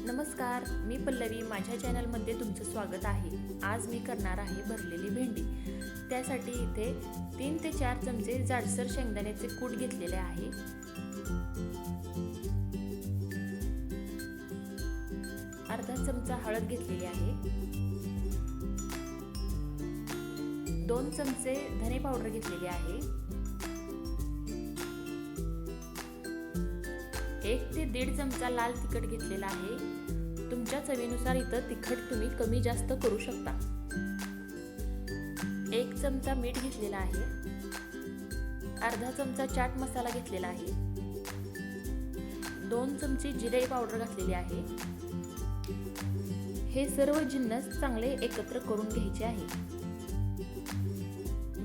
नमस्कार, मी पल्लवी. माझ्या चॅनलमध्ये तुमचं स्वागत आहे. आज मी करणार आहे भरलेली भेंडी. त्यासाठी इथे 3 ते 4 चमचे जाडसर शेंगदाण्याचे कूट घेतलेले आहे. अर्धा चमचा हळद घेतलेली आहे. 2 चमचे धने पावडर घेतलेली आहे. 1 ते 1.5 चमचा लाल तिखट घेतलेला आहे. तुमच्या चवीनुसार इथं तिखट तुम्ही कमी जास्त करू शकता. 1 चमचा मीठ घेतलेला आहे. अर्धा चमचा चाट मसाला घेतलेला आहे. 2 चमचे जिरे पावडर घातलेली आहे. हे सर्व जिन्नस चांगले एकत्र करून घ्यायचे आहे.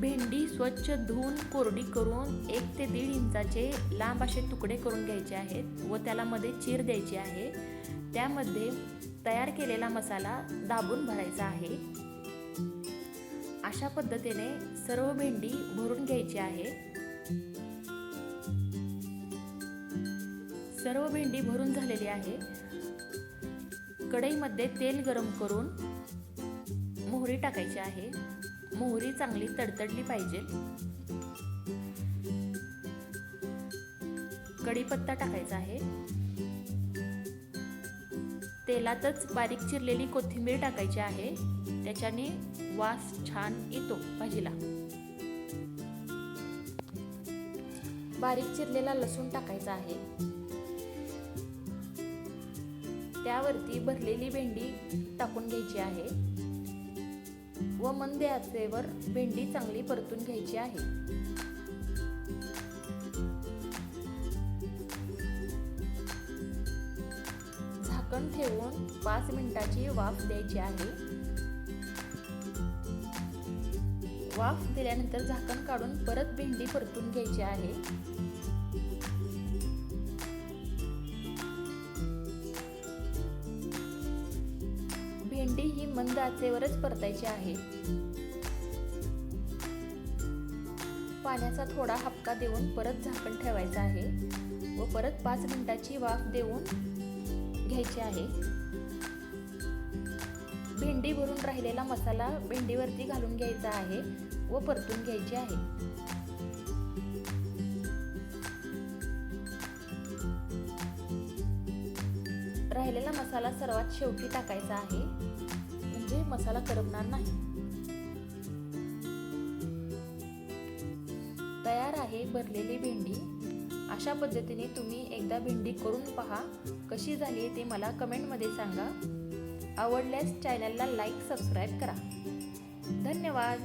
भेंडी स्वच्छ धुवून कोरडी करून 1 ते 1.5 इंचाचे लांब असे तुकडे करून घ्यायचे आहेत व त्याला मध्ये चीर द्यायची आहे. त्यामध्ये तयार केलेला मसाला दाबून भरायचा आहे. अशा पद्धतीने सर्व भेंडी भरून घ्यायची आहे. सर्व भेंडी भरून झालेली आहे. कढईमध्ये तेल गरम करून मोहरी टाकायची आहे. मोहरी चांगली तडतडली पाहिजे. कढीपत्ता टाकायचा आहे. तेलातच बारीक चिरलेली कोथिंबीर टाकायची आहे. त्याच्याने वास छान येतो भाजीला. बारीक चिरलेला लसूण टाकायचा आहे. त्यावरती भरलेली भेंडी टाकून घ्यायची आहे व मंद आचेवर भेंडी चांगली परतून घ्यायची आहे. झाकण ठेवून 5 मिनिटाची वाफ द्यायची आहे. वाफ दिल्यानंतर झाकण काढून परत भेंडी परतून घ्यायची आहे. भेंडी ही मंद आचेवरच परतायची आहे. पाण्याचा थोडा हबका देऊन परत झाकण ठेवायचं आहे व परत 5 मिनिटाची वाफ देऊन घ्यायची आहे. भेंडी भरून राहिलेला मसाला भेंडीवरती घालून घ्यायचा आहे व परतून घ्यायची आहे. राहिलेला मसाला सर्वात शेवटी टाकायचा आहे म्हणजे मसाला करपणार नाही. तयार आहे भरलेली भेंडी. अशा पद्धतीने तुम्ही एकदा भेंडी करून पहा. कशी झाली ते मला कमेंटमध्ये सांगा. आवडल्यास चॅनलला लाईक सबस्क्राईब करा. धन्यवाद.